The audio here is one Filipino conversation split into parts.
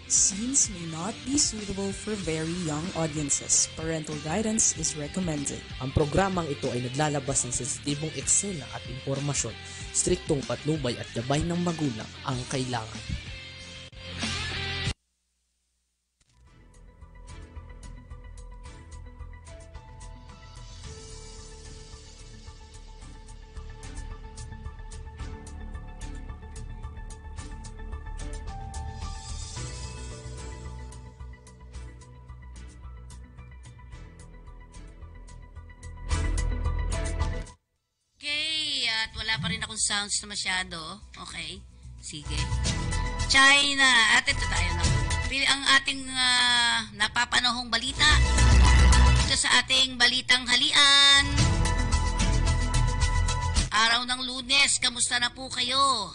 Scenes may not be suitable for very young audiences. Parental guidance is recommended. Ang programang ito ay naglalabas ng sensitibong eksena at impormasyon. Striktong patnubay at gabay ng magulang ang kailangan. Wala pa rin akong sounds na masyado. Okay. Sige. China. At ito tayo na. Ang ating napapanahong balita. Ito sa ating balitang halian. Araw ng Lunes. Kamusta na po kayo?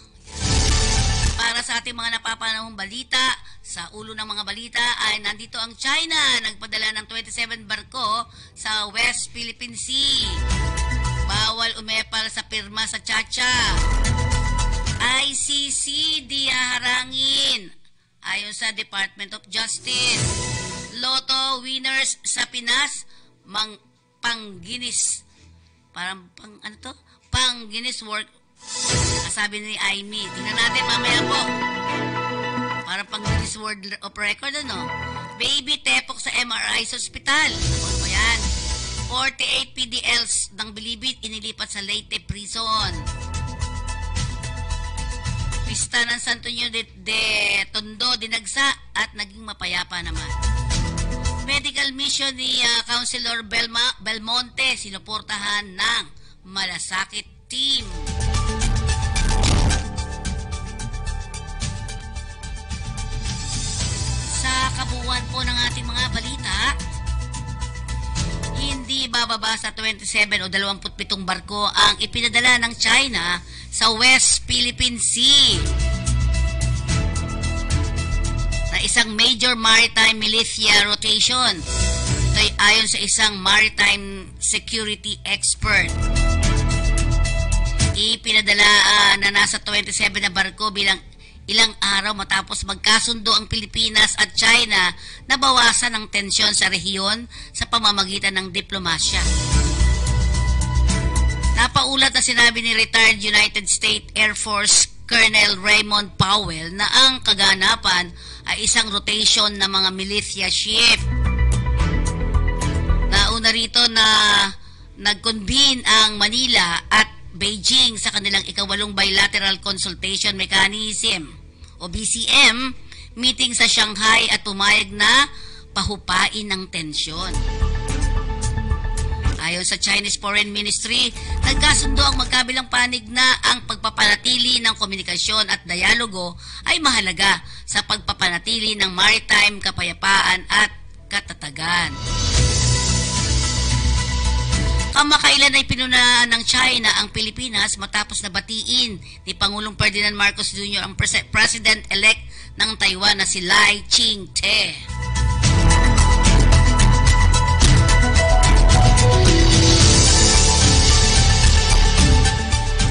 Para sa ating mga napapanahong balita, sa ulo ng mga balita ay nandito ang China. Nagpadala ng 27 barko sa West Philippine Sea. Bawal umepal sa pirma sa Chacha. ICC di haharangin. Ayon sa Department of Justice. Lotto winners sa Pinas pang-Guinness. Parang pang-Guinness World. Sabi ni Aimee. Tingnan natin mamaya po. Parang pang-Guinness World of Record Baby tepok sa MRI sa ospital. Ano yan? 48 PDLs ng Bilibid inilipat sa Leyte Prison. Pista ng Santo Niño de Tondo dinagsa at naging mapayapa naman. Medical mission ni Councilor Belmonte sinuportahan ng Malasakit Team. Sa kabuuan po ng ating mga balita, hindi bababa sa 27 o 27 barko ang ipinadala ng China sa West Philippine Sea na isang major maritime militia rotation. Ito ay ayon sa isang maritime security expert. Ipinadala na nasa 27 na barko bilang ilang araw matapos magkasundo ang Pilipinas at China na bawasan ang tensyon sa rehiyon sa pamamagitan ng diplomasya. Napaulat na sinabi ni retired United States Air Force Colonel Raymond Powell na ang kaganapan ay isang rotation ng mga militia ship. Nauna rito na nag-convene ang Manila at Beijing sa kanilang ikawalong bilateral consultation mechanism o BCM meeting sa Shanghai at pumayag na pahupain ng tensyon. Ayon sa Chinese Foreign Ministry, nagkasundo ang magkabilang panig na ang pagpapanatili ng komunikasyon at dialogo ay mahalaga sa pagpapanatili ng maritime kapayapaan at katatagan. Kamakailan ay pinunaan ng China ang Pilipinas matapos na batiin ni Pangulong Ferdinand Marcos Jr. ang President-elect ng Taiwan na si Lai Ching-te.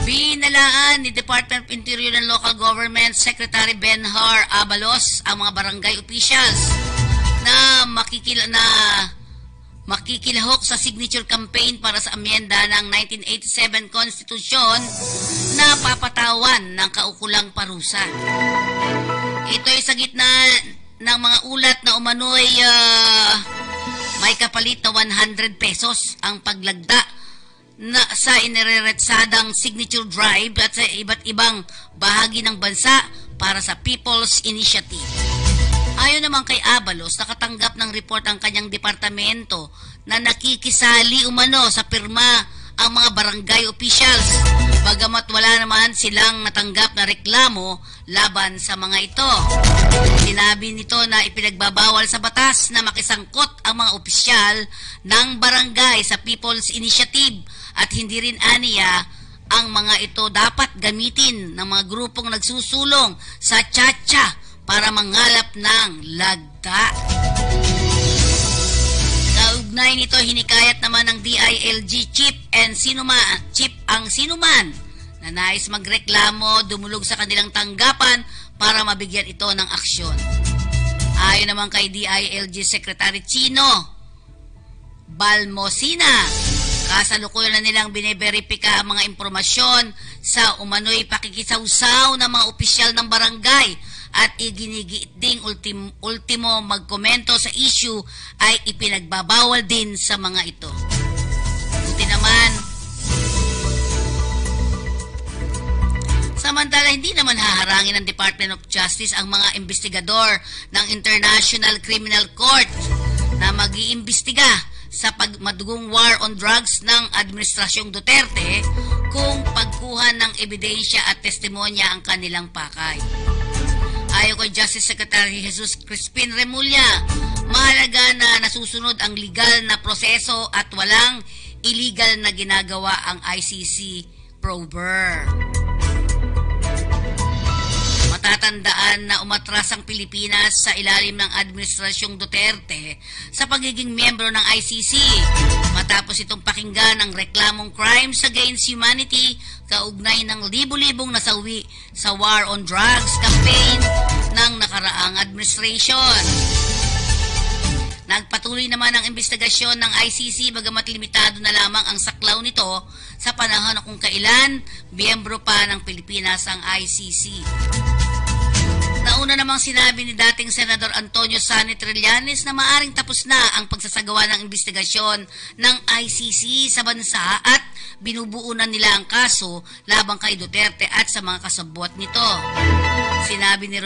Binalaan ni Department of Interior and Local Government Secretary Benhar Abalos ang mga barangay officials na makikilahok sa signature campaign para sa amyenda ng 1987 Constitution na papatawan ng kaukulang parusa. Ito ay sa gitna ng mga ulat na umano'y may kapalit na 100 pesos ang paglagda na sa inireretsadang signature drive at sa iba't ibang bahagi ng bansa para sa People's Initiative. Ayon naman kay Abalos, nakatanggap ng report ang kanyang departamento na nakikisali umano sa pirma ang mga barangay officials, bagamat wala naman silang natanggap na reklamo laban sa mga ito. Sinabi nito na ipinagbabawal sa batas na makisangkot ang mga opisyal ng barangay sa People's Initiative at hindi rin aniya ang mga ito dapat gamitin ng mga grupong nagsusulong sa Chacha para mangalap ng lagda. Kaugnay nito, hinikayat naman ng DILG chief ang sinuman na nais magreklamo dumulog sa kanilang tanggapan para mabigyan ito ng aksyon. Ayon naman kay DILG Secretary Chino Balmosina, kasalukuyan na nilang biniberipika ang mga impormasyon sa umano'y pakikisawsaw ng mga opisyal ng barangay at iginigiit ding ultimo magkomento sa issue ay ipinagbabawal din sa mga ito. Buti naman, samantala hindi naman haharangin ng Department of Justice ang mga investigador ng International Criminal Court na mag-iimbestiga sa madugong war on drugs ng Administrasyong Duterte kung pagkuha ng ebidensya at testimonya ang kanilang pakay. Ayon kay Justice Secretary Jesus Crispin Remulla, mahalaga na nasusunod ang legal na proseso at walang illegal na ginagawa ang ICC prober. Matatandaan na umatras ang Pilipinas sa ilalim ng Administrasyong Duterte sa pagiging miyembro ng ICC matapos itong pakinggan ang reklamong crimes against humanity kaugnay ng libu-libong nasawi sa war on drugs campaign ng nakaraang administration. Nagpatuloy naman ang investigasyon ng ICC bagamat limitado na lamang ang saklaw nito sa panahon na kung kailan miyembro pa ng Pilipinas ang ICC. Nauna namang sinabi ni dating Senador Antonio Sani Trillanes na maaring tapos na ang pagsasagawa ng investigasyon ng ICC sa bansa at binubuo na nila ang kaso labang kay Duterte at sa mga kasabwat nito. Sinabi ni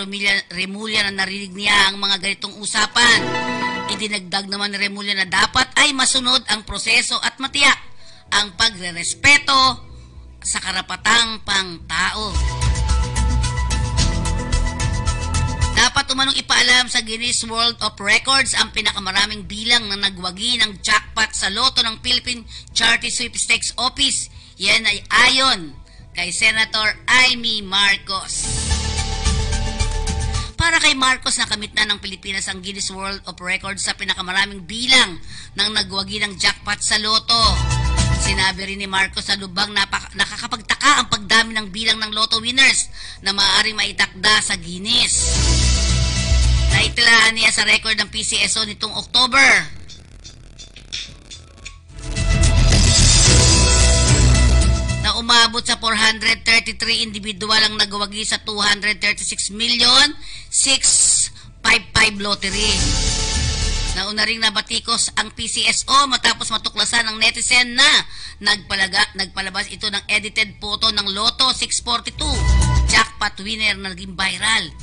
Remulla na narinig niya ang mga ganitong usapan. Idinagdag naman ni Remulla na dapat ay masunod ang proseso at matiyak ang pagrerespeto sa karapatang pangtao. Dapat umanong ipaalam sa Guinness World of Records ang pinakamaraming bilang na nagwagi ng jackpot sa loto ng Philippine Charity Sweepstakes Office. Yan ay ayon kay Senator Amy Marcos. Para kay Marcos, nakamit na ng Pilipinas ang Guinness World of Records sa pinakamaraming bilang ng nagwagi ng jackpot sa loto. Sinabi rin ni Marcos sa lubang nakakapagtaka ang pagdami ng bilang ng lotto winners na maaaring maitakda sa Guinness. Naitilaan niya sa record ng PCSO nitong October. Na umabot sa 433 individual ang nagwagi sa 236,655 lottery. Nauna ring nabatikos ang PCSO matapos matuklasan ng netizen na nagpalabas ito ng edited photo ng Lotto 642 jackpot winner na naging viral.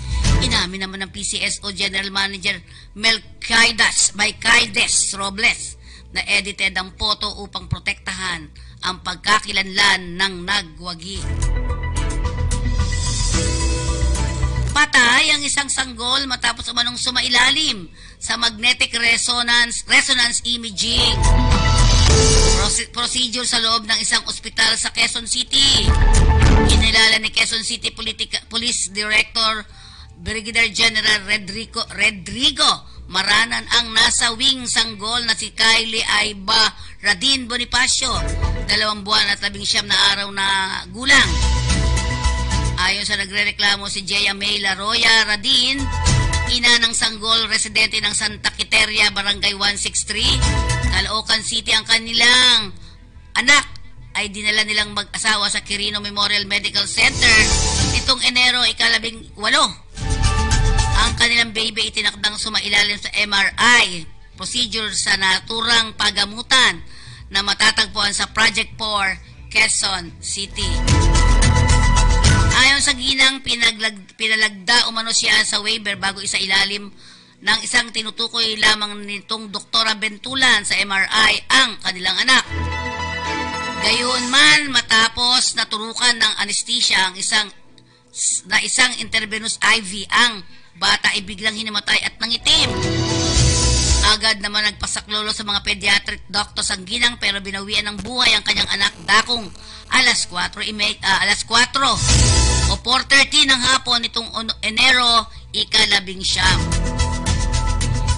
Inamin naman ng PCSO General Manager Melquiades Robles na edited ang photo upang protektahan ang pagkakilanlan ng nagwagi. Patay ang isang sanggol matapos umanong sumailalim sa magnetic resonance imaging procedure sa loob ng isang ospital sa Quezon City. Kinilala ni Quezon City Police Director Brigadier General Rodrigo Maranan ang nasawing sanggol na si Kylie Aiba Radin Bonifacio, 2 buwan at 19 na araw na gulang. Ayon sa nagrereklamo si Jaya May Laroya Radin, ina ng sanggol, residente ng Santa Quiteria, Barangay 163, Caloocan City. Ang kanilang anak ay dinala nilang mag-asawa sa Quirino Memorial Medical Center nitong Enero 18. Ang kanilang baby itinakdang sumailalim sa MRI procedure sa naturang pagamutan na matatagpuan sa Project 4, Quezon City. Ayon sa ginang, pinalagda umano siya sa waiver bago isa ilalim ng isang tinutukoy lamang nitong Doktora Bentulan sa MRI ang kanilang anak. Gayunman, matapos naturukan ng anesthesia ang isang intravenous IV, ang bata ay biglang hinamatay at nangitim. Agad naman nagpasaklolo sa mga pediatric doctors ang ginang pero binawian ng buhay ang kanyang anak dakong alas 4 o 4:30 ng hapon nitong Enero 19.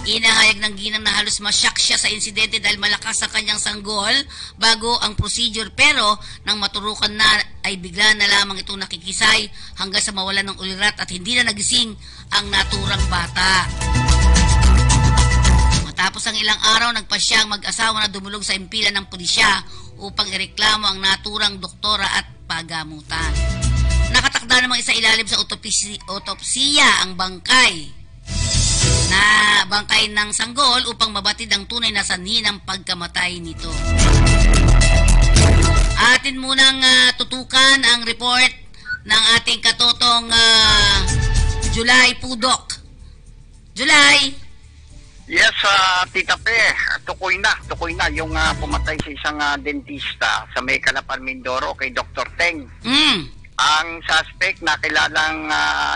Inahayag ng ginang na halos masyak siya sa insidente dahil malakas ang kanyang sanggol bago ang procedure, pero nang maturukan na ay bigla na lamang itong nakikisay hanggang sa mawalan ng ulirat at hindi na nagising ang naturang bata. Matapos ang ilang araw, nagpasya ang mag-asawa na dumulog sa impilan ng pulisya upang ireklamo ang naturang doktora at pagamutan. Nakatakda namang isa ilalim sa otopsiya ang bangkay ng sanggol upang mabatid ang tunay na sanhi ng pagkamatay nito. Atin munang tutukan ang report ng ating katotong July Pudok. July! Yes, Tita Pe, tukoy na yung pumatay sa isang dentista sa May Calapan, Mindoro kay Dr. Teng. Ang suspect na kilalang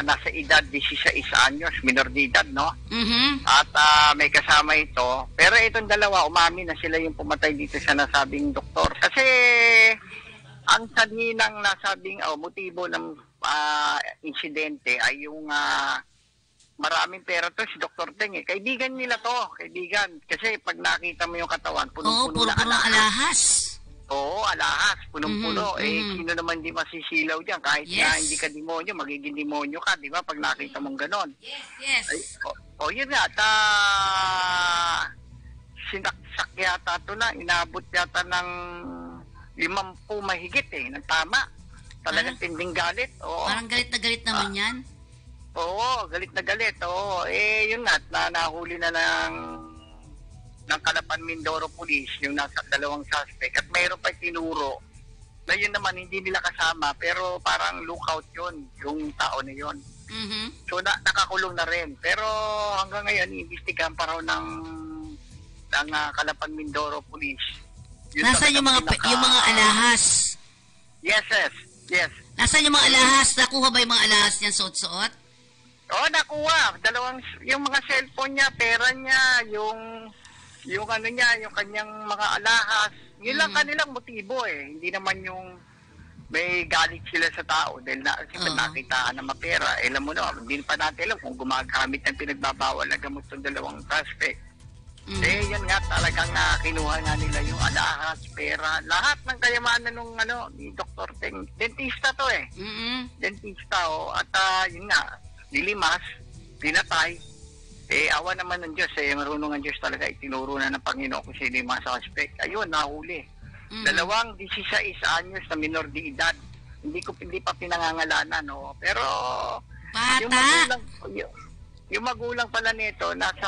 nasa edad 16 anyos, minor de edad, no? At may kasama ito. Pero itong dalawa, umamin na sila yung pumatay dito sa nasabing doktor. Kasi ang sanhi ng nasabing motibo ng insidente ay yung maraming pera to si Dr. Teng. Kaibigan nila to, kaibigan. Kasi pag nakita mo yung katawan, punong-puno na alahas. Oo, alahas, punong-puno. Sino naman di masisilaw dyan? Kahit na hindi ka demonyo, magiging demonyo ka, di ba? Pag nakita mong ganon. Yes. Yun nga. Sinaksak yata to na. Inabot yata ng 50 mahigit ng tama. Talagang tinding galit. Oo. Parang galit na galit naman yan. Oo, galit na galit. Oo, yun nga, nahuli na ng Calapan Mindoro Police, yung nasa dalawang suspect. At mayroon pa tinuro na yun naman hindi nila kasama, pero parang lookout yun, yung tao na yun. So, nakakulong na rin. Pero hanggang ngayon, iimbestigahan pa raw ng Calapan Mindoro Police. Nasaan yung mga alahas? Yes. Nasaan yung mga alahas? Nakuha ba yung mga alahas niyan suot-suot? Oo, nakuha. Yung mga cellphone niya, pera niya, yung ano niya, yung kanyang mga alahas. Yun lang kanilang motibo Hindi naman yung may galit sila sa tao dahil nakitaan na mapera. Alam mo na, hindi pa natin alam kung gumagamit ng pinagbabawal na gamot ng dalawang suspect. Yan nga talagang kinuha nga nila yung alahas, pera, lahat ng kayamanan ni Dr. Teng. Dentista to Dentista at yun nga, nilimas, pinatay. Awa naman ng Diyos, marunong ang Diyos talaga, itinuro na ng Panginoon kung sino yung mga suspect. Ayun, nahuli. Dalawang 16 anyos na minor de edad. Hindi pa pinangangalanan, no? Pero bata. Yung magulang pala nito nasa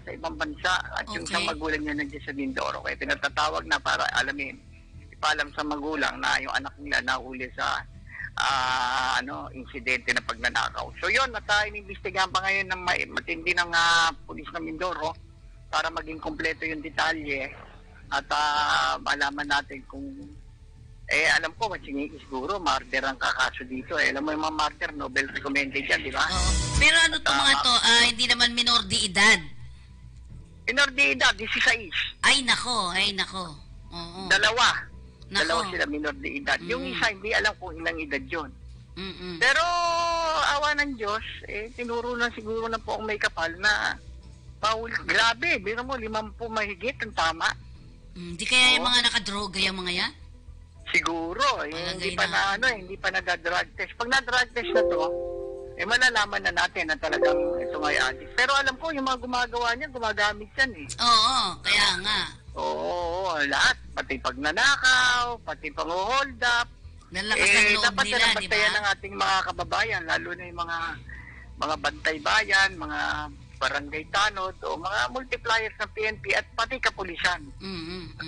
ibang bansa at yung isang magulang niya nandiyan sa Mindoro. Kaya pinatatawag na para ipaalam sa magulang na yung anak nila nahuli sa insidente na pagnanakaw. So yun, inimbestigahan pa ngayon ng matindi ng pulis ng Mindoro para maging kompleto yung detalye at malaman natin kung alam ko, siguro, murder ang kakaso dito. Alam mo yung mga murder, Nobel recommended yan, di ba? Pero ano to mga to, hindi naman minor de edad. Minor de edad, 16. Ay, nako. Oo. Dalawa sila minor de edad. Yung isa, hindi alam kung ilang edad yun. Pero, awa ng Diyos, tinuro na siguro na po ang may kapal na grabe, biro mo, 50 mahigit ang tama. Hindi kaya yung mga nakadroga yung mga yan? Siguro, hindi pa nag-drug test. Pag na-drug test na to, malalaman na natin na talagang ito ngay addict. Pero alam ko, yung mga gumagawa niyan, gumagamit yan Oo, kaya nga. Oo, lahat. Pati pagnanakaw, pati pang-hold up. Nalakas ng loob dapat nila, di ba? ng ating mga kababayan, lalo na yung mga bantay bayan, mga barangay tanod, o mga multipliers ng PNP at pati kapulisan.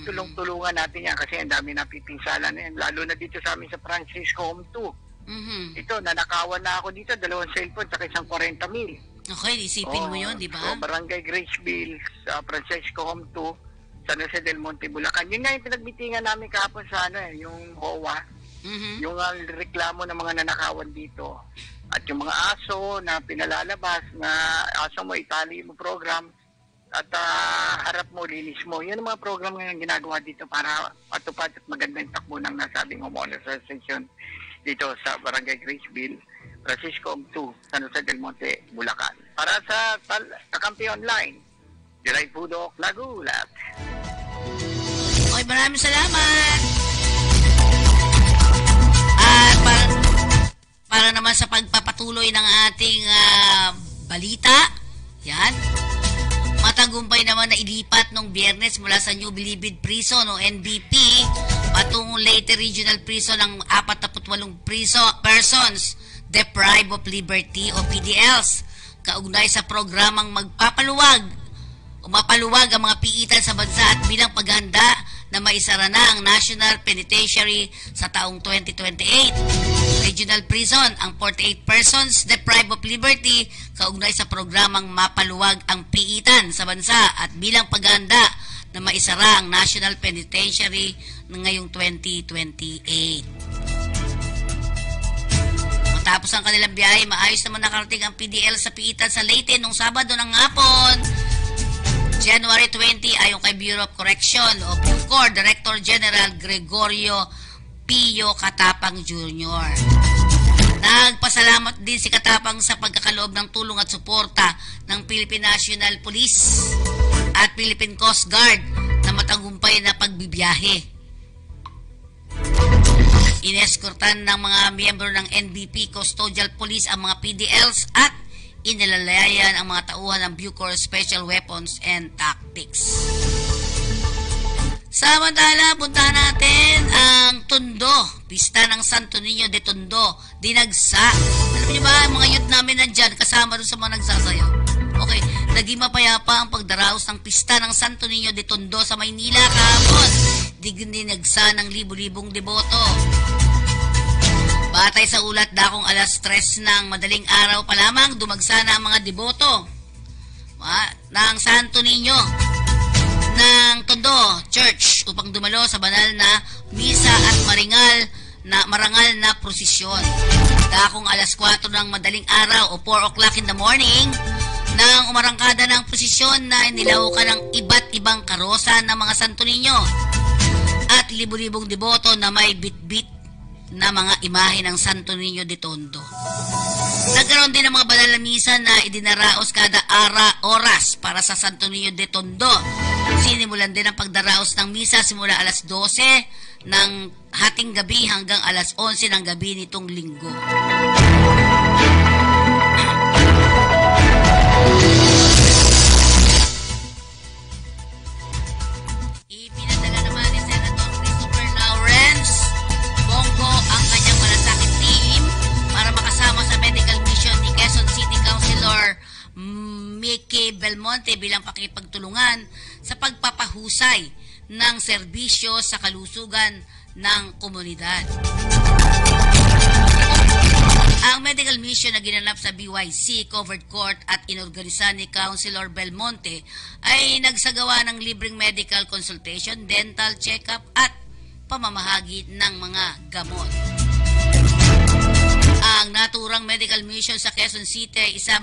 Tulong-tulungan natin yan kasi ang dami napipinsala na yan. Lalo na dito sa amin sa Francisco Home 2. Ito, nanakawan na ako dito, 2 cellphone at isang 40 mil. Okay, isipin mo yun, di ba? Barangay Graceville, sa Francisco Home 2, San Jose del Monte, Bulacan. Yun nga yung pinagbitingan namin kahapon sa yung HOA. Yung reklamo ng mga nanakawan dito. At yung mga aso na pinalalabas na aso mo, itali mo program at harap mo, linis mo. Yun ang mga program ngayon ginagawa dito para matupad at magandang takbo ng nasabing homeowners association dito sa Barangay Graceville, Francisco 2, San Jose del Monte, Bulacan. Para sa Kakampi Online, July Pudok, Nagulat. Okay, maraming salamat. At para naman sa pagpapatuloy ng ating balita, yan, Matagumpay naman na ilipat nung Biyernes mula sa New Bilibid Prison o NBP patungong Leyte Regional Prison ng 48 persons deprived of liberty o PDLs kaugnay sa programang mapapaluwag ang mga piitan sa bansa at bilang paghahanda na maisara na ang National Penitentiary sa taong 2028. Regional Prison ang 48 persons deprived of liberty kaugnay sa programang mapaluwag ang piitan sa bansa at bilang paghahanda na maisara ang National Penitentiary ngayong 2028. Matapos ang kanilang biyahe, maayos naman nakarating ang PDL sa piitan sa Leyte nung Sabado ng hapon, January 20, ayon kay Bureau of Correction o BUCOR Director General Gregorio Pio Katapang Jr. Nagpasalamat din si Katapang sa pagkakaloob ng tulong at suporta ng Philippine National Police at Philippine Coast Guard na matagumpay na pagbibiyahe. Ineskortan ng mga miyembro ng NBP Custodial Police ang mga PDLs at inilalayan ang mga tauhan ng BUCOR Special Weapons and Tactics. Samantala, puntahan natin ang Tondo, pista ng Santo Niño de Tondo, dinagsa. Alam niyo ba, mga youth namin nandyan, kasama doon sa mga nagsasayaw. Okay, naging mapayapa ang pagdaraos ng pista ng Santo Niño de Tondo sa Maynila kahapon. Dinagsa ng libu-libong deboto. Batay sa ulat, dakong alas 3 ng madaling araw pa lamang, dumagsa na ang mga deboto ng Santo Niño ng Tondo Church upang dumalo sa banal na misa at marangal na prosesyon. Dakong alas 4 ng madaling araw o 4 o'clock in the morning nang umarangkada ng prosesyon na inilahukan ng iba't ibang karosa ng mga Santo Niño at libu-libong deboto na may bit-bit na mga imahe ng Santo Niño de Tondo. Nagkaroon din ng mga banal na misa na idinaraos kada oras para sa Santo Niño de Tondo. Sinimulan din ang pagdaraos ng misa simula alas 12 ng hating gabi hanggang alas 11 ng gabi nitong linggo. Ipinadala naman ni Senator Christopher Lawrence Bongo ang kanyang malasakit team para makasama sa medical mission ni Quezon City Councilor Mickey Belmonte bilang pakipagtulungan sa pagpapahusay ng serbisyo sa kalusugan ng komunidad. Ang medical mission na ginanap sa BYC Covered Court at inorganisa ni Councilor Belmonte ay nagsagawa ng libreng medical consultation, dental check-up at pamamahagi ng mga gamot. Ang naturang medical mission sa Quezon City isa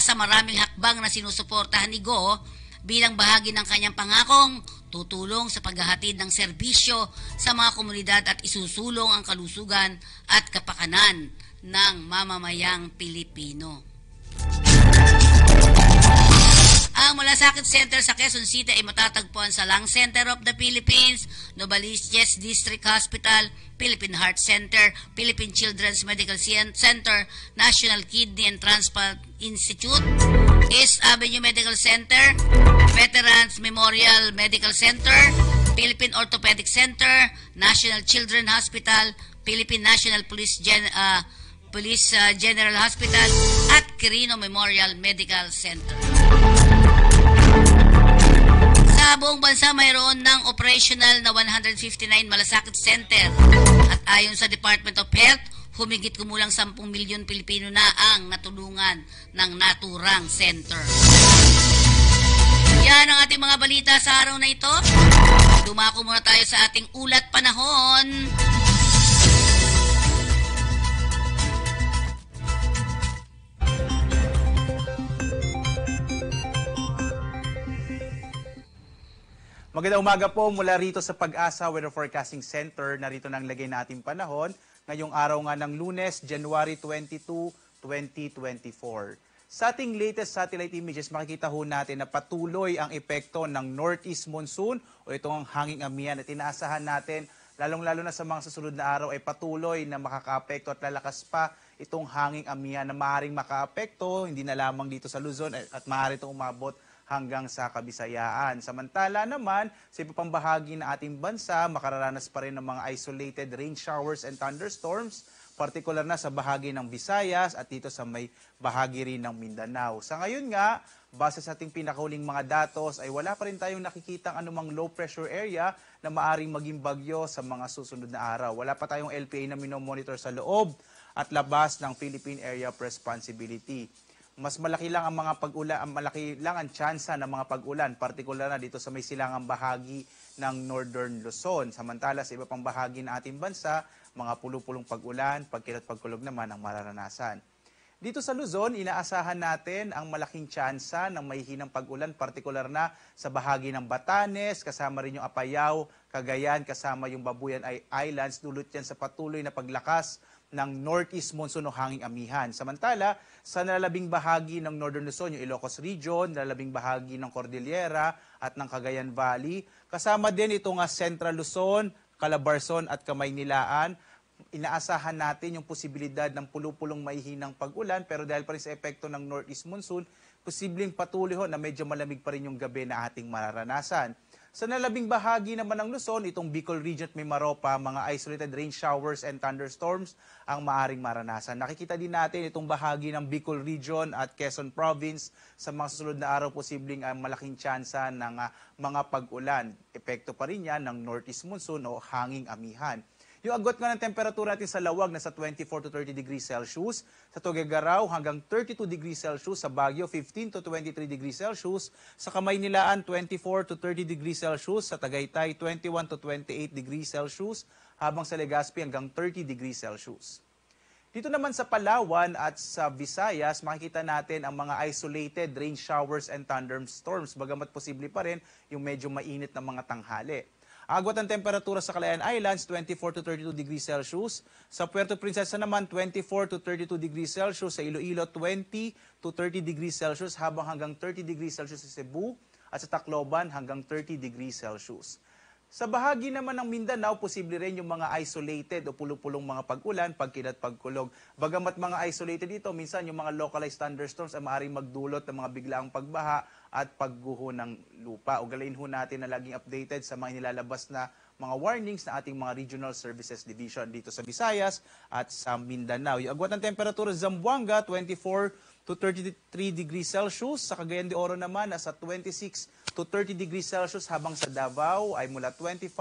sa maraming hakbang na sinusuportahan ni Go bilang bahagi ng kanyang pangakong tutulong sa paghahatid ng serbisyo sa mga komunidad at isusulong ang kalusugan at kapakanan ng mamamayang Pilipino. Ang Malasakit Center sa Quezon City ay matatagpuan sa Lung Center of the Philippines, Novaliches District Hospital, Philippine Heart Center, Philippine Children's Medical Center, National Kidney and Transplant Institute, East Avenue Medical Center, Veterans Memorial Medical Center, Philippine Orthopedic Center, National Children's Hospital, Philippine National Police General Hospital, at Quirino Memorial Medical Center. Sa buong bansa, mayroon ng operational na 159 malasakit center at ayon sa Department of Health, humigit kumulang 10 milyon Pilipino na ang natulungan ng naturang center. Yan ang ating mga balita sa araw na ito. Dumako muna tayo sa ating ulat panahon. Magandang umaga po mula rito sa Pag-asa Weather Forecasting Center. Narito na ang lagay na ating panahon ngayong araw nga ng Lunes, January 22, 2024. Sa ating latest satellite images, makikita ho natin na patuloy ang epekto ng Northeast Monsoon o itong hanging amihan na tinaasahan natin, lalong-lalo na sa mga susunod na araw ay patuloy na makakaapekto at lalakas pa itong hanging amihan na maaaring makaapekto, hindi na lamang dito sa Luzon at maaari itong umabot hanggang sa Kabisayaan. Samantala naman, sa iba pang bahagi ng ating bansa, makararanas pa rin ng mga isolated rain showers and thunderstorms, partikular na sa bahagi ng Visayas at dito sa may bahagi rin ng Mindanao. Sa ngayon nga, base sa ating pinakahuling mga datos ay wala pa rin tayong nakikitang anumang low pressure area na maaring maging bagyo sa mga susunod na araw. Wala pa tayong LPA na minomonitor sa loob at labas ng Philippine Area of Responsibility. Mas malaki lang ang mga pag-ulan, malaki lang ang tsansa ng mga pag-ulan, partikular na dito sa may silangang bahagi ng Northern Luzon. Samantala sa iba pang bahagi ng ating bansa, mga pulupulong pag-ulan, pagkilat pagkulog naman ang mararanasan. Dito sa Luzon, inaasahan natin ang malaking tsansa ng mahihinang pag-ulan, partikular na sa bahagi ng Batanes, kasama rin yung Apayao, Cagayan, kasama yung Babuyan Islands, dulot yan sa patuloy na paglakas ng northeast monsoon o hanging amihan. Samantala, sa nalalabing bahagi ng Northern Luzon, yung Ilocos Region, nalalabing bahagi ng Cordillera at ng Cagayan Valley, kasama din itong Central Luzon, Calabarzon at Kamaynilaan, inaasahan natin yung posibilidad ng pulupulong mahihinang pag-ulan, pero dahil pa rin sa epekto ng northeast monsoon, posibleng patuloy ho na medyo malamig pa rin yung gabi na ating mararanasan. Sa nalabing bahagi naman ng Luzon, itong Bicol Region at Mimaropa, mga isolated rain showers and thunderstorms ang maaring maranasan. Nakikita din natin itong bahagi ng Bicol Region at Quezon Province sa mga susunod na araw, posibleng malaking tsansa ng mga pag-ulan. Epekto pa rin yan ng northeast monsoon o hanging amihan. Yung agwat nga ng temperatura natin sa Lawag nasa 24 to 30 degrees Celsius, sa Tuguegarao hanggang 32 degrees Celsius, sa Baguio 15 to 23 degrees Celsius, sa Kamaynilaan 24 to 30 degrees Celsius, sa Tagaytay 21 to 28 degrees Celsius, habang sa Legazpi hanggang 30 degrees Celsius. Dito naman sa Palawan at sa Visayas, makikita natin ang mga isolated rain showers and thunderstorms, bagamat posible pa rin yung medyo mainit na mga tanghali. Agwat ang temperatura sa Calayan Islands, 24 to 32 degrees Celsius. Sa Puerto Princesa naman, 24 to 32 degrees Celsius. Sa Iloilo, 20 to 30 degrees Celsius, habang hanggang 30 degrees Celsius sa Cebu. At sa Tacloban, hanggang 30 degrees Celsius. Sa bahagi naman ng Mindanao, posible rin yung mga isolated o pulupulong mga pag-ulan, pagkilat, pagkulog. Bagamat mga isolated dito, minsan yung mga localized thunderstorms ay maaaring magdulot ng mga biglaang pagbaha at pagguho ng lupa. Ugalayin ho natin na laging updated sa mga nilalabas na mga warnings na ating mga Regional Services Division dito sa Visayas at sa Mindanao. Yung agwat ng temperatura sa Zamboanga, 24 to 33 degrees Celsius. Sa Cagayan de Oro naman, nasa 26 to 30 degrees Celsius, habang sa Davao ay mula 25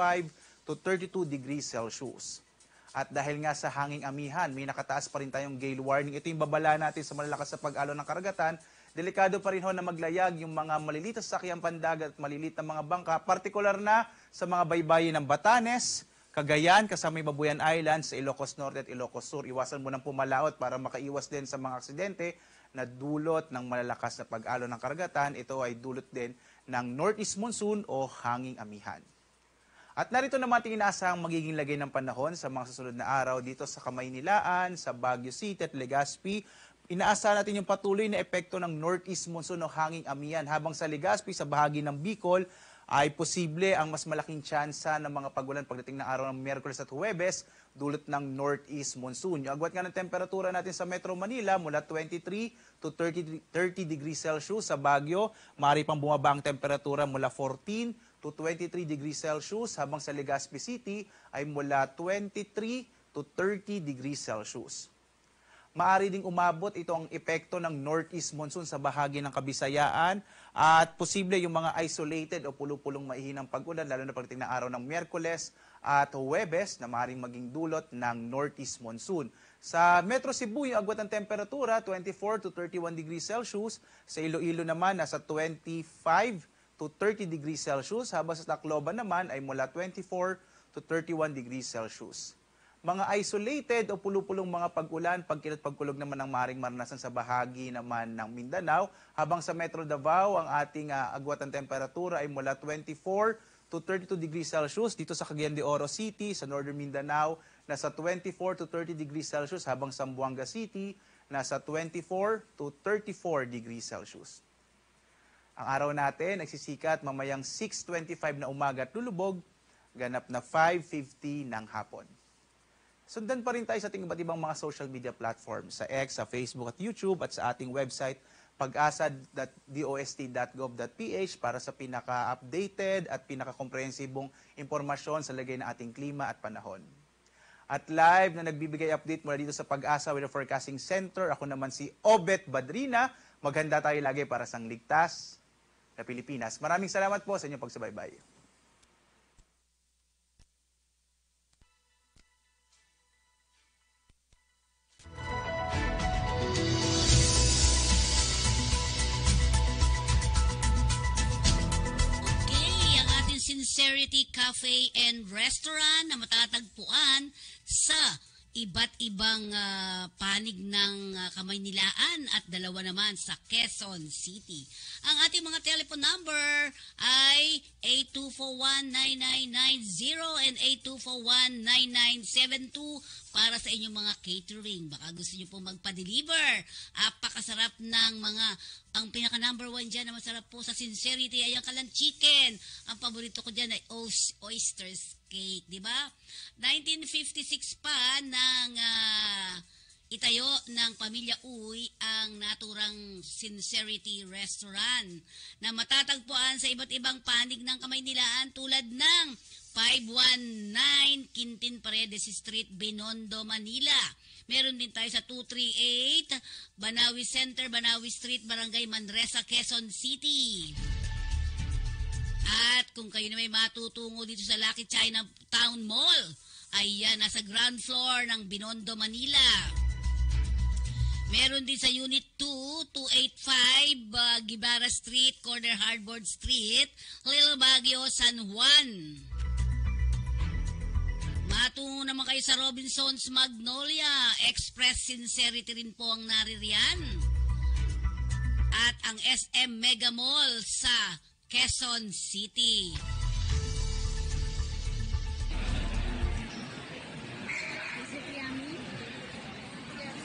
to 32 degrees Celsius. At dahil nga sa hanging amihan, may nakataas pa rin tayong gale warning. Ito yung babala natin sa malalakas na pag-alon ng karagatan. Delikado pa rin ho na maglayag yung mga maliliit na sasakyang pandagat at maliliit na mga bangka, partikular na sa mga baybayin ng Batanes, Cagayan, kasama yung Babuyan Islands, sa Ilocos Norte at Ilocos Sur. Iwasan mo ng pumalaot para makaiwas din sa mga aksidente na dulot ng malalakas na pag-alon ng karagatan. Ito ay dulot din ng northeast monsoon o hanging amihan. At narito naman ating inaasahang magiging lagay ng panahon sa mga susunod na araw dito sa Kamaynilaan, sa Baguio City at Legazpi. Inaasahan natin yung patuloy na epekto ng northeast monsoon o hanging amihan, habang sa Legazpi, sa bahagi ng Bicol, ay posible ang mas malaking tsansa ng mga pagulan pagdating ng araw ng Miyerkules at Huwebes, dulot ng northeast monsoon. Yung agwat nga ng temperatura natin sa Metro Manila mula 23 to 30 degrees Celsius. Sa Baguio, maaari pang bumaba ang temperatura mula 14 to 23 degrees Celsius, habang sa Legazpi City ay mula 23 to 30 degrees Celsius. Maaari ding umabot ito ang epekto ng northeast monsoon sa bahagi ng Kabisayaan at posible yung mga isolated o pulupulong maihinang pag-ulan, lalo na pagdating ng araw ng Miyerkules at Huwebes na maaaring maging dulot ng northeast monsoon. Sa Metro Cebu, yung agwat ng temperatura, 24 to 31 degrees Celsius. Sa Iloilo naman, nasa 25 to 30 degrees Celsius. Habang sa Tacloban naman ay mula 24 to 31 degrees Celsius. Mga isolated o pulupulong mga pag-ulan, pagkilat pagkulog naman ang maaaring maranasan sa bahagi naman ng Mindanao. Habang sa Metro Davao, ang ating agwat ng temperatura ay mula 24 to 32 degrees Celsius. Dito sa Cagayan de Oro City, sa Northern Mindanao, nasa 24 to 30 degrees Celsius. Habang sa Zamboanga City, nasa 24 to 34 degrees Celsius. Ang araw natin nagsisikat mamayang 6:25 na umaga at lulubog, ganap na 5:50 ng hapon. Sundan pa rin tayo sa ating iba't ibang mga social media platforms, sa X, sa Facebook at YouTube at sa ating website pag-asa.dost.gov.ph para sa pinaka-updated at pinaka-komprehensibong impormasyon sa lagay ng ating klima at panahon. At live na nagbibigay update mula dito sa Pag-asa Weather Forecasting Center, ako naman si Obet Badrina. Maghanda tayo lagi para sa ligtas na Pilipinas. Maraming salamat po sa inyong pagsubaybay. Sincerity Cafe and Restaurant na matatagpuan sa iba't ibang panig ng Kamaynilaan at dalawa naman sa Quezon City. Ang ating mga telephone number ay 8241-9990 and 8241-9972 para sa inyong mga catering. Baka gusto nyo pong magpa-deliver. Apakasarap ng mga, ang pinaka number 1 dyan na masarap po sa Sincerity ay ang kalan chicken. Ang paborito ko dyan ay oysters cake, di ba? 1956 pa ng itayo ng Pamilya Uy ang naturang Sincerity Restaurant na matatagpuan sa iba't ibang panig ng Kamaynilaan tulad ng 519 Quintin Paredes Street, Binondo, Manila. Meron din tayo sa 238 Banawi Center, Banawi Street, Barangay Manresa, Quezon City. At kung kayo na may matutungo dito sa Lucky China Town Mall, ayan, nasa ground floor ng Binondo, Manila. Meron din sa Unit 2, 285 Gibara Street, Corner Hardboard Street, Little Baguio, San Juan. Matungo naman kayo sa Robinson's Magnolia, Express Sincerity rin po ang naririyan. At ang SM Mega Mall sa Quezon City. Is it yummy? Yes.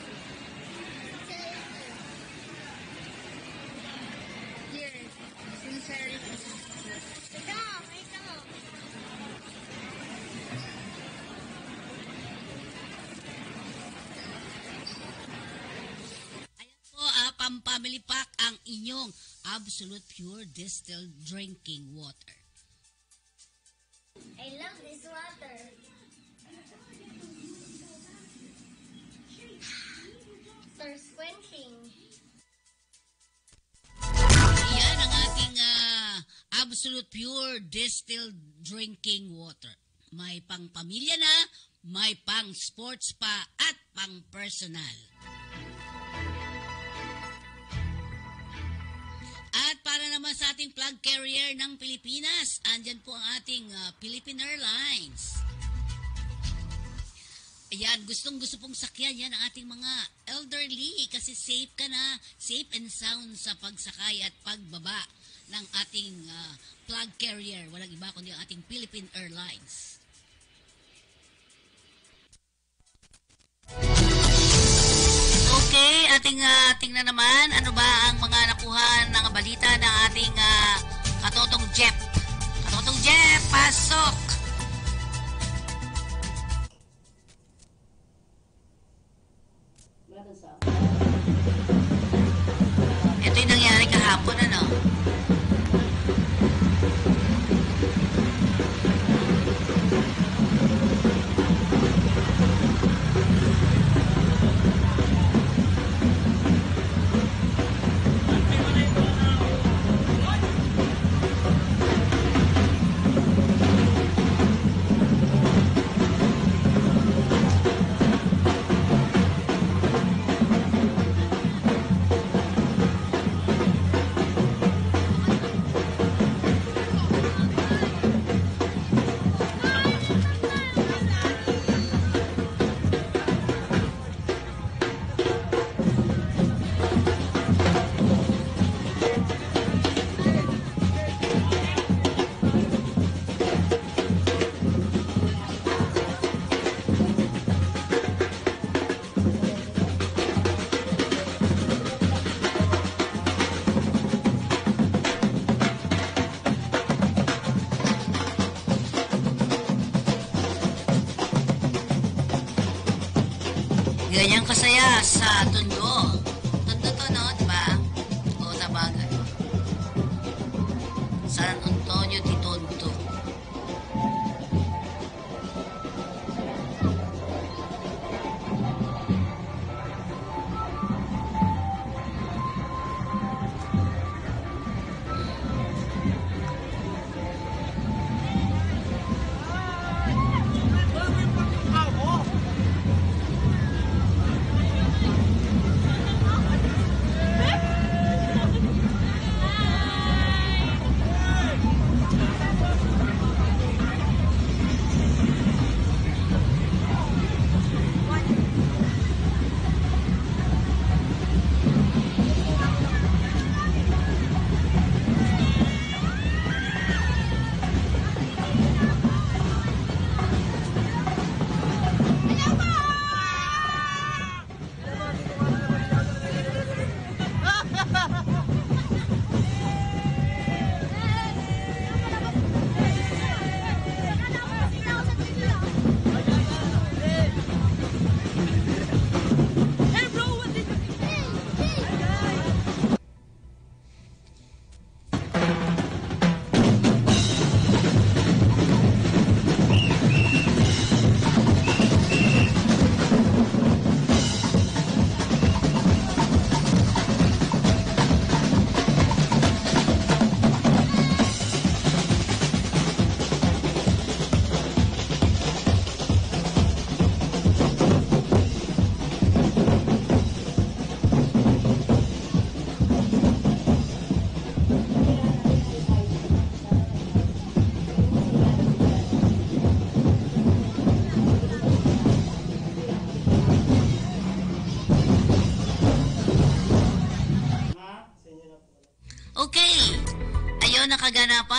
Here, Sincerity. Ito. Ayan po, Pampamily Pack ang inyong Absolute Pure Distilled Drinking Water. I love this water. Thirst quenching. Yan ang ating Absolute Pure Distilled Drinking Water. May pang pamilya na, may pang sports pa, at pang personal. At para naman sa ating flag carrier ng Pilipinas, andyan po ang ating Philippine Airlines. Ayan, gustong-gusto pong sakyan yan ang ating mga elderly kasi safe ka na, safe and sound sa pagsakay at pagbaba ng ating flag carrier. Walang iba kundi ang ating Philippine Airlines. Okay, ating tingnan naman ano ba ang mga nakuha ng balita ng ating Katotong Jeff. Katotong Jeff, pasok! Ito yung nangyari kahapon, ano? Ganyang kasaya sa Tondo. Tondo to, no? Diba?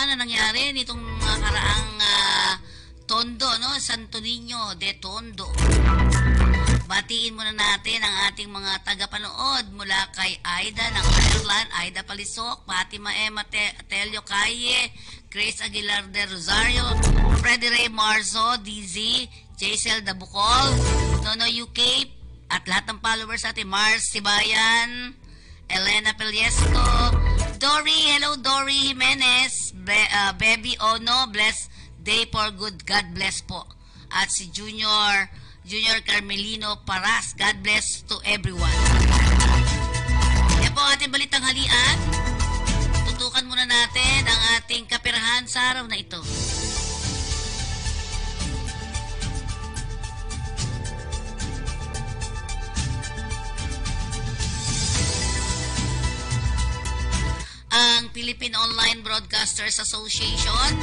na nangyari nitong karaang Tondo, no? Santo Niño de Tondo. Batiin muna natin ang ating mga tagapanood mula kay Aida ng Ireland, Aida Palisok, Fatima Emma Telio Calle, Grace Aguilar de Rosario, Freddy Ray Marzo, DZ, Jaisel Dabucol, Nono UK, at lahat ng followers natin, Mars Sibayan, Elena Peliesco, Dory, hello Dory Jimenez, Baby Ono, bless day for good, God bless po. At si Junior Carmelino Paras, God bless to everyone. Yan po ang ating balitang halian. Tutukan muna natin ang ating kapirahan sa araw na ito. Ang Philippine Online Broadcasters Association,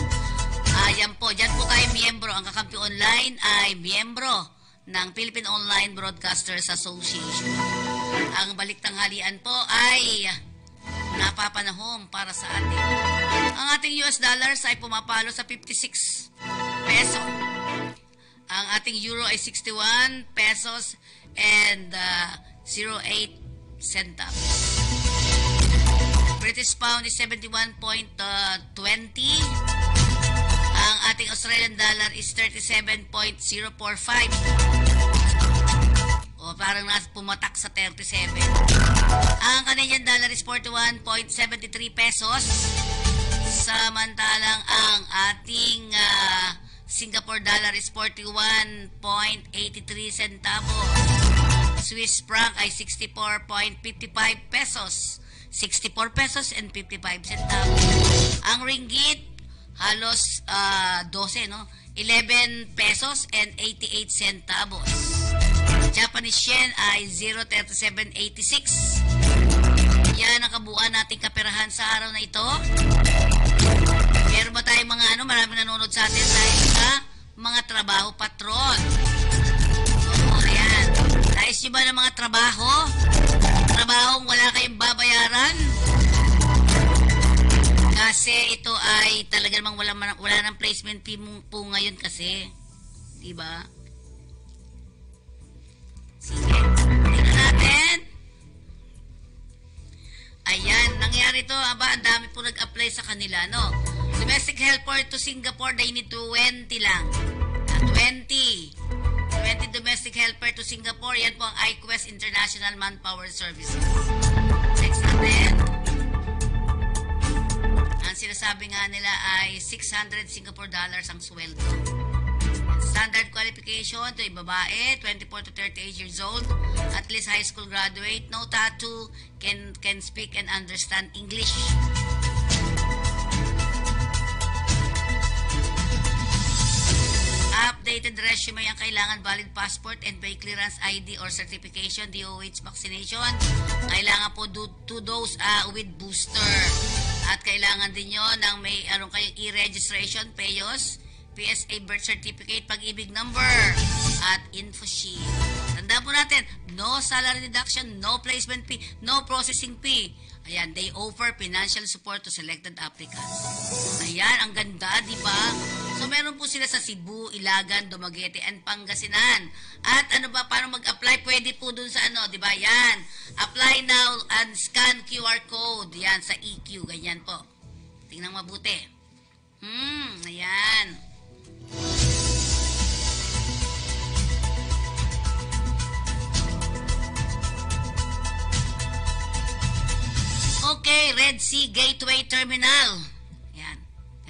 yan po, dyan po tayo miyembro. Ang Kakampi Online ay miyembro ng Philippine Online Broadcasters Association. Ang baliktanghalian po ay napapanahon para sa atin. Ang ating US dollars ay pumapalo sa 56 peso. Ang ating euro ay 61 pesos and 08 centavos. British pound is 71.20. Ang ating Australian dollar is 37.045. O parang pumatak sa 37. Ang Canadian dollar is 41.73 pesos. Samantalang ang ating Singapore dollar is 41.83 centavos. Swiss franc ay 64.55 pesos. 64 pesos and 55 centavos. Ang ringgit halos 12, no? 11 pesos and 88 centavos. Japanese yen ay 0.3786. Yan ang kabuuan nating kaperahan sa araw na ito. Meron ba tayong mga maraming nanonood sa atin dahil sa mga trabaho patron? Oo, ayan. Nais nyo ba ng mga trabaho? Trabahong wala kayong babayaran? Kasi ito ay talaga namang wala ng placement fee po ngayon kasi. Diba? Sige, tingnan natin. Ayan, nangyari to. Ang dami po nag-apply sa kanila, no? Domestic helper to Singapore, they need 20 lang. 20 domestic helper to Singapore. Yan po ang iQuest International Manpower Services. Next natin. Ang sinasabi nga nila ay 600 Singapore dollars ang sweldo. Standard qualification to babae, 24 to 38 years old, at least high school graduate, no tattoo, can speak and understand English. Updated resume ang kailangan, valid passport and by clearance ID or certification, DOH vaccination. Kailangan po 2 dose with booster. At kailangan din nyo ng may kayong e-registration, PEOS, PSA birth certificate, pag-ibig number, at info sheet. Tandaan po natin, no salary deduction, no placement fee, no processing fee. Ayan, they offer financial support to selected applicants. Ayan, ang ganda, di ba? So, meron po sila sa Cebu, Ilagan, Dumaguete, and Pangasinan. At paano mag-apply? Pwede po dun sa di ba? Yan. Apply now and scan QR code. Yan, sa EQ. Ganyan po. Tingnan mabuti. Ayan. Okay, Red Sea Gateway Terminal. Yan.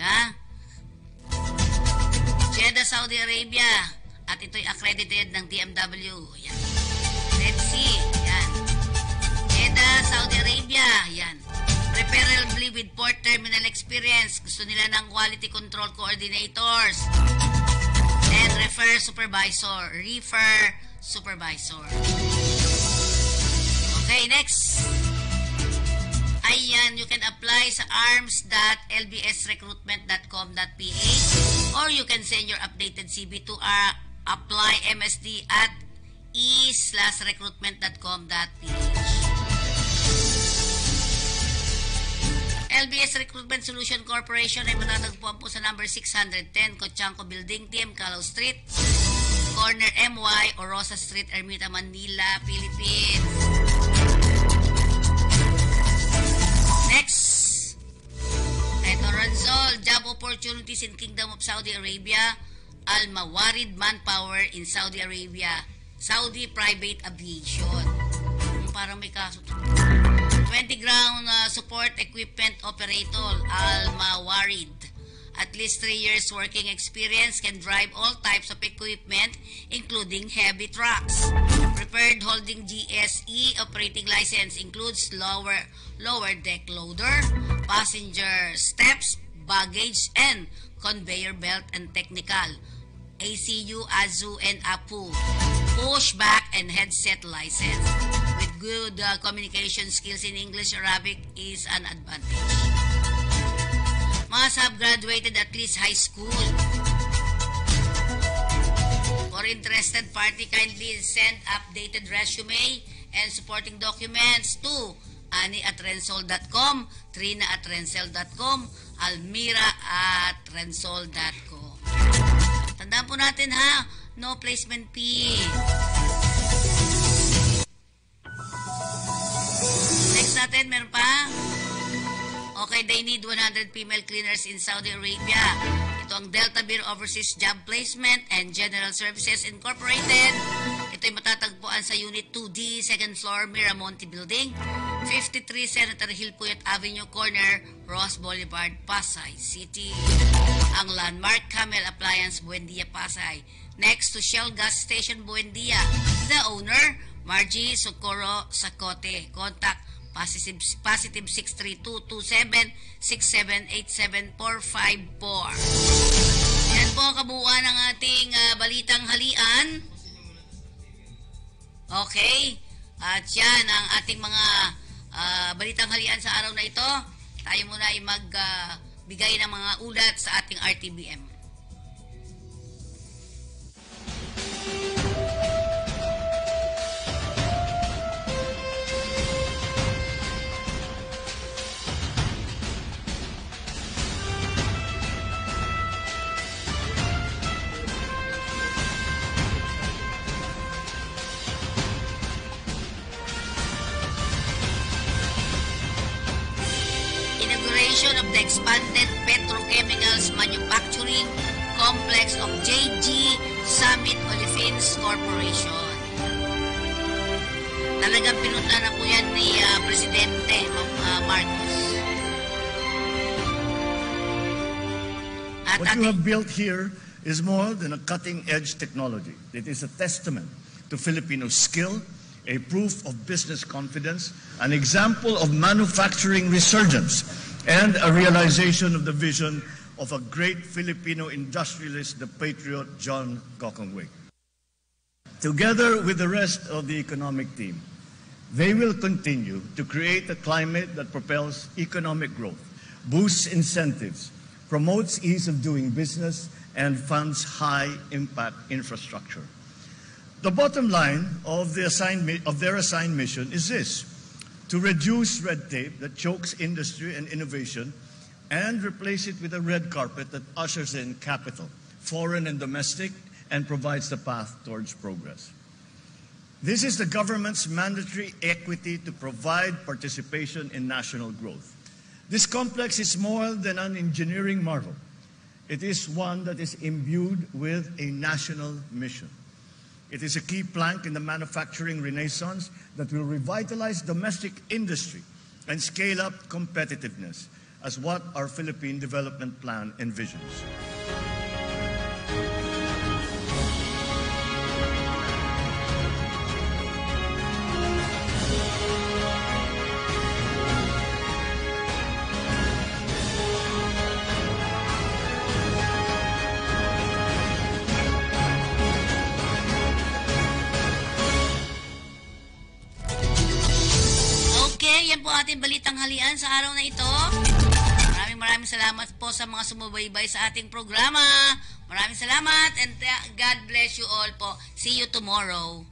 Ha? Jeddah, Saudi Arabia. At ito'y accredited ng DMW. Yan. Red Sea. Yan. Jeddah, Saudi Arabia. Yan. Preferably with port terminal experience. Gusto nila ng quality control coordinators. And refer supervisor. Okay, next. Ayan, you can apply sa arms.lbsrecruitment.com.ph or you can send your updated CV to our apply.msd@e/recruitment.com.ph. LBS Recruitment Solution Corporation ay matatagpuan po sa number 610 Cochanco Building, TM Callao Street, corner MY o Rosa Street, Ermita, Manila, Philippines. Next, ito Ranzol, job opportunities in Kingdom of Saudi Arabia, Al Mawarid Manpower in Saudi Arabia, Saudi Private Aviation. Parang may kaso. 20 ground support equipment operator, Al Mawarid. At least 3 years working experience, can drive all types of equipment, including heavy trucks. Prepared holding GSE operating license includes lower deck loader, passenger steps, baggage, and conveyor belt and technical. ACU, AZU, and APU. Pushback and headset license. With good communication skills in English, Arabic is an advantage. Must have graduated at least high school. For interested party, kindly send updated resume and supporting documents to Annie@rensol.com, Trina@rensol.com, Almira@rensol.com. Tandaan po natin ha, no placement fee. Next natin, meron pa? Okay, they need 100 female cleaners in Saudi Arabia. Ito ang Delta Beer Overseas Job Placement and General Services Incorporated. Ito ay matatagpuan sa Unit 2D, 2nd floor, Miramonte Building, 53 Senator Hill Puyat Avenue Corner, Ross Boulevard, Pasay City. Ang landmark, Camel Appliance, Buendia, Pasay. Next to Shell Gas Station, Buendia. The owner, Margie Socorro Sacote. Contact positive 632-27-6787-454. Yan po kabuuan ng ating balitang halian. Okay. At yan ang ating mga balitang halian sa araw na ito. Tayo muna ay magbigay ng mga ulat sa ating RTBM. Of the expanded petrochemicals manufacturing complex of JG Summit Olefins Corporation. Talagang pinunta na po yan ni Presidente Marcos. What you have built here is more than a cutting-edge technology. It is a testament to Filipino skill, a proof of business confidence, an example of manufacturing resurgence, and a realization of the vision of a great Filipino industrialist, the patriot John Gokongwei. Together with the rest of the economic team, they will continue to create a climate that propels economic growth, boosts incentives, promotes ease of doing business, and funds high-impact infrastructure. The bottom line of their assigned mission is this: to reduce red tape that chokes industry and innovation and replace it with a red carpet that ushers in capital, foreign and domestic, and provides the path towards progress. This is the government's mandatory equity to provide participation in national growth. This complex is more than an engineering marvel. It is one that is imbued with a national mission. It is a key plank in the manufacturing renaissance that will revitalize domestic industry and scale up competitiveness, as what our Philippine Development Plan envisions. Ating balitang halian sa araw na ito. Maraming salamat po sa mga sumubaybay sa ating programa. Maraming salamat and God bless you all po. See you tomorrow.